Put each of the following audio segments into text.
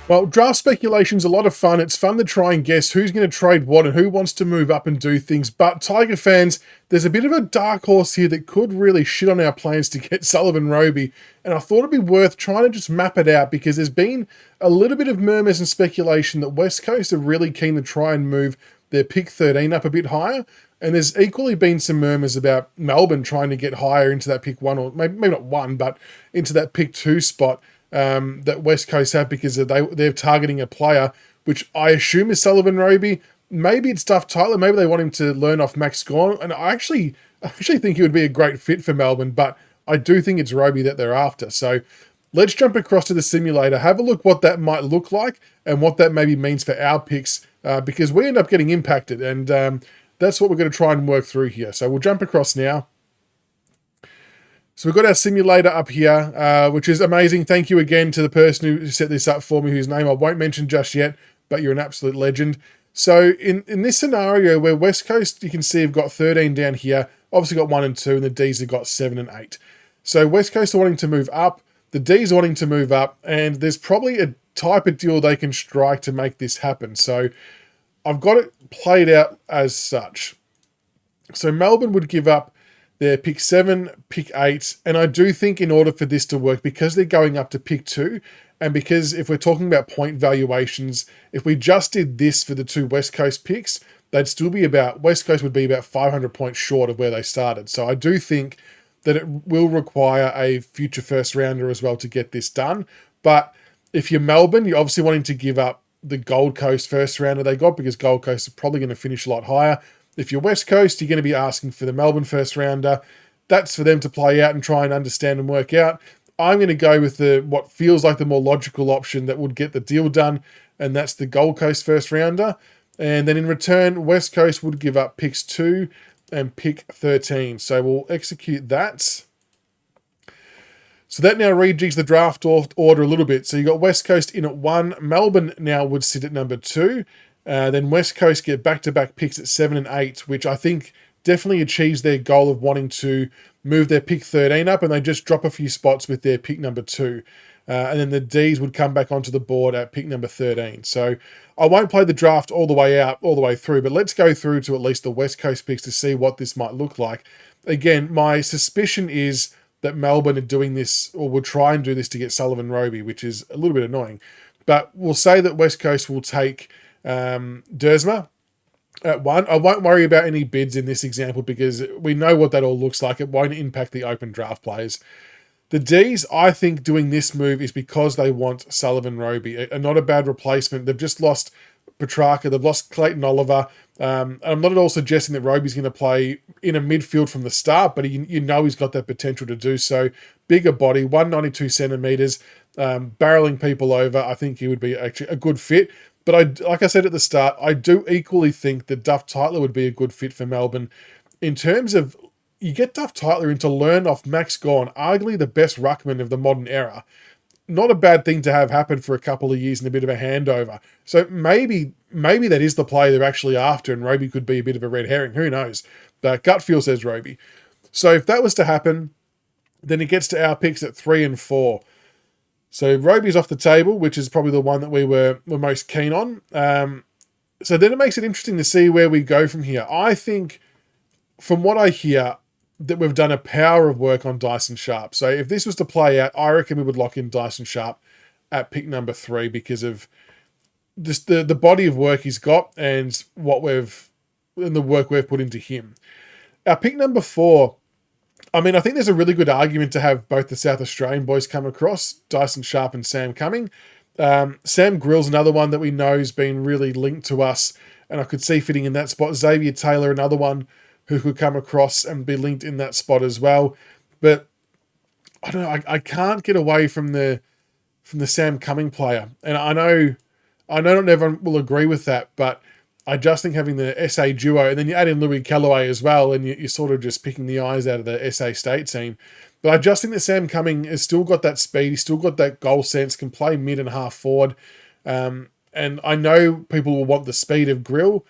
Well, draft speculation's a lot of fun. It's fun to try and guess who's going to trade what and who wants to move up and do things. But Tiger fans, there's a bit of a dark horse here that could really shit on our plans to get Sullivan Robey. And I thought it'd be worth trying to just map it out because there's been a little bit of murmurs and speculation that West Coast are really keen to try and move their pick 13 up a bit higher. And there's equally been some murmurs about Melbourne trying to get higher into that pick 1, or maybe not 1, but into that pick 2 spot. That West Coast have because they're targeting a player, which I assume is Sullivan Robey. Maybe it's Duff Tyler. Maybe they want him to learn off Max Gawn. And I actually think he would be a great fit for Melbourne, but I do think it's Robey that they're after. So let's jump across to the simulator, have a look what that might look like and what that maybe means for our picks, because we end up getting impacted. And that's what we're going to try and work through here. So we'll jump across now. So we've got our simulator up here, which is amazing. Thank you again to the person who set this up for me, whose name I won't mention just yet, but you're an absolute legend. So in this scenario where West Coast, you can see have got 13 down here, obviously got 1 and 2, and the D's have got 7 and 8. So West Coast are wanting to move up, the D's are wanting to move up, and there's probably a type of deal they can strike to make this happen. So I've got it played out as such. So Melbourne would give up their pick 7, pick 8, and I do think in order for this to work, because they're going up to pick 2, and because if we're talking about point valuations, if we just did this for the 2 West Coast picks, they'd still be West Coast would be about 500 points short of where they started. So I do think that it will require a future first rounder as well to get this done. But if you're Melbourne, you're obviously wanting to give up the Gold Coast first rounder they got, because Gold Coast are probably going to finish a lot higher. If you're West Coast, you're going to be asking for the Melbourne first rounder. That's for them to play out and try and understand and work out. I'm going to go with what feels like the more logical option that would get the deal done, and that's the Gold Coast first rounder. And then in return, West Coast would give up picks 2 and pick 13. So we'll execute that. So that now rejigs the draft order a little bit. So you got West Coast in at 1. Melbourne now would sit at number 2. Then West Coast get back-to-back picks at 7 and 8, which I think definitely achieves their goal of wanting to move their pick 13 up, and they just drop a few spots with their pick number 2. And then the D's would come back onto the board at pick number 13. So I won't play the draft all the way through, but let's go through to at least the West Coast picks to see what this might look like. Again, my suspicion is that Melbourne are doing this, or will try and do this to get Sullivan Robey, which is a little bit annoying. But we'll say that West Coast will take Dersma at 1. I won't worry about any bids in this example because we know what that all looks like. It won't impact the open draft players. The D's, I think, doing this move is because they want Sullivan Robey, not a bad replacement. They've just lost Petrarca, they've lost Clayton Oliver. I'm not at all suggesting that Robey's going to play in a midfield from the start, but you know he's got that potential to do so. Bigger body, 192 centimetres, barreling people over. I think he would be actually a good fit. But like I said at the start, I do equally think that Duff Tyler would be a good fit for Melbourne. In terms of, you get Duff Tyler in to learn off Max Gawn, arguably the best ruckman of the modern era. Not a bad thing to have happen for a couple of years and a bit of a handover. So maybe that is the play they're actually after, and Robey could be a bit of a red herring. Who knows? But gut feel says Robey. So if that was to happen, then it gets to our picks at 3 and 4. So Robey's off the table, which is probably the one that we were most keen on. So then it makes it interesting to see where we go from here. I think, from what I hear, that we've done a power of work on Dyson Sharp. So if this was to play out, I reckon we would lock in Dyson Sharp at pick number 3 because of just the body of work he's got and the work we've put into him. Our pick number 4, I mean, I think there's a really good argument to have both the South Australian boys come across, Dyson Sharp and Sam Cumming. Sam Grill's another one that we know has been really linked to us, and I could see fitting in that spot. Xavier Taylor, another one who could come across and be linked in that spot as well. But I don't know, I can't get away from the Sam Cumming player. And I know not everyone will agree with that, but I just think having the SA duo, and then you add in Louis Callaway as well, and you're sort of just picking the eyes out of the SA state team. But I just think that Sam Cumming has still got that speed, he's still got that goal sense, can play mid and half forward. And I know people will want the speed of Grill.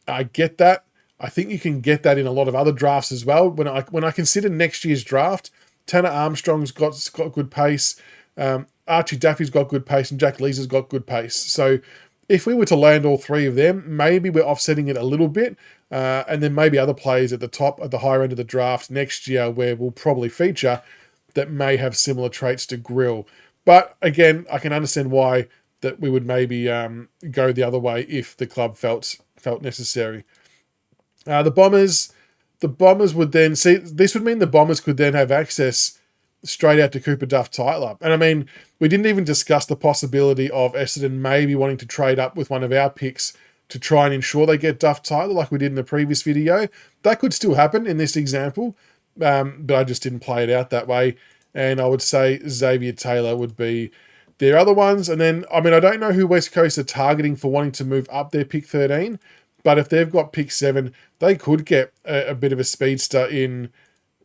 I get that. I think you can get that in a lot of other drafts as well. When I consider next year's draft, Tanner Armstrong's got good pace. Archie Daffy's got good pace and Jack Lee's got good pace. So if we were to land all three of them, maybe we're offsetting it a little bit. And then maybe other players at the higher end of the draft next year where we'll probably feature that may have similar traits to Grill. But again, I can understand why that we would maybe go the other way if the club felt necessary. The Bombers would then see, this would mean the Bombers could then have access straight out to Cooper Duff Tyler. And I mean, we didn't even discuss the possibility of Essendon maybe wanting to trade up with one of our picks to try and ensure they get Duff Tyler like we did in the previous video. That could still happen in this example, but I just didn't play it out that way. And I would say Xavier Taylor would be their other ones. And then, I mean, I don't know who West Coast are targeting for wanting to move up their pick 13, but if they've got pick 7, they could get a bit of a speedster in.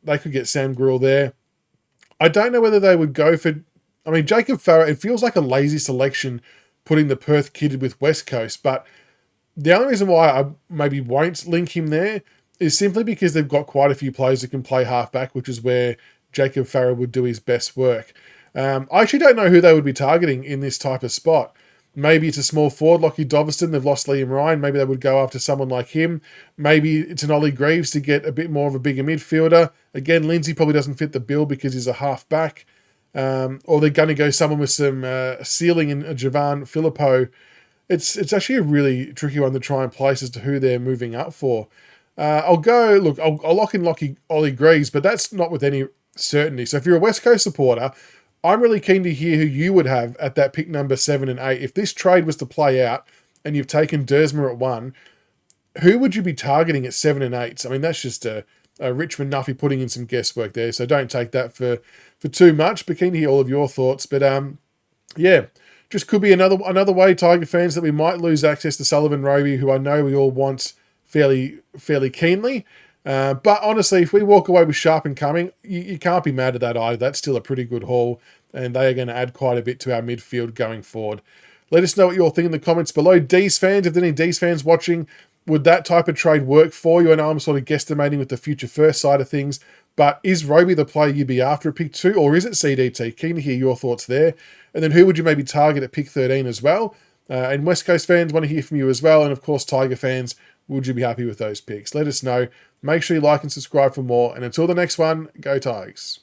They could get Sam Grill there. I don't know whether they would go for, I mean, Jacob Farrer, it feels like a lazy selection putting the Perth kid with West Coast, but the only reason why I maybe won't link him there is simply because they've got quite a few players that can play halfback, which is where Jacob Farrer would do his best work. I actually don't know who they would be targeting in this type of spot. Maybe it's a small forward, Lockie Doveston. They've lost Liam Ryan. Maybe they would go after someone like him. Maybe it's an Ollie Greaves to get a bit more of a bigger midfielder. Again, Lindsay probably doesn't fit the bill because he's a half-back. Or they're going to go someone with some ceiling in Javan Filippo. It's actually a really tricky one to try and place as to who they're moving up for. I'll lock in Ollie Greaves, but that's not with any certainty. So if you're a West Coast supporter, I'm really keen to hear who you would have at that pick number 7 and 8. If this trade was to play out and you've taken Dersmer at 1, who would you be targeting at 7 and 8? I mean, that's just a Richmond Nuffy putting in some guesswork there, so don't take that for too much. But keen to hear all of your thoughts. But yeah, just could be another way, Tiger fans, that we might lose access to Sullivan Robey, who I know we all want fairly keenly. But honestly, if we walk away with Sharp and Cumming, you can't be mad at that either. That's still a pretty good haul, and they are going to add quite a bit to our midfield going forward. Let us know what you're thinking in the comments below. Dees fans, if there are any Dees fans watching, would that type of trade work for you? I know I'm sort of guesstimating with the future first side of things, but is Robey the player you'd be after at pick 2, or is it CDT? Keen to hear your thoughts there. And then who would you maybe target at pick 13 as well? And West Coast fans, want to hear from you as well. And of course, Tiger fans, would you be happy with those picks? Let us know. Make sure you like and subscribe for more. And until the next one, go Tigers.